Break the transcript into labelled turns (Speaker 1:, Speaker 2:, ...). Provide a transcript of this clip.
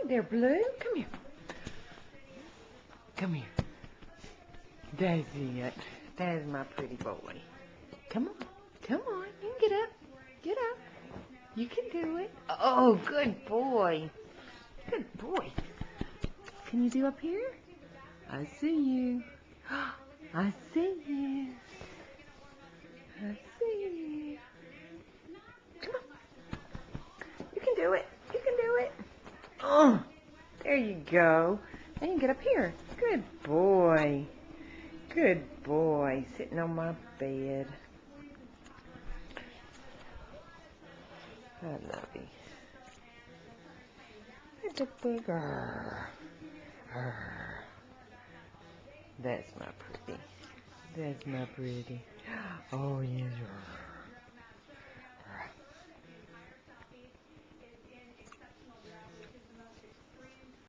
Speaker 1: there, Blue. Come here. Come here. That's it. That is my pretty boy. Come on. Come on. You can get up. Get up. You can do it. Oh, good boy. Good boy. Can you do up here? I see you. I see you. I see you. Come on. You can do it. You can do it. Oh, there you go. Now you can get up here. Good boy. Good boy. Sitting on my bed. I love you. Good boy. That's my pretty. That's my pretty. Oh, yes.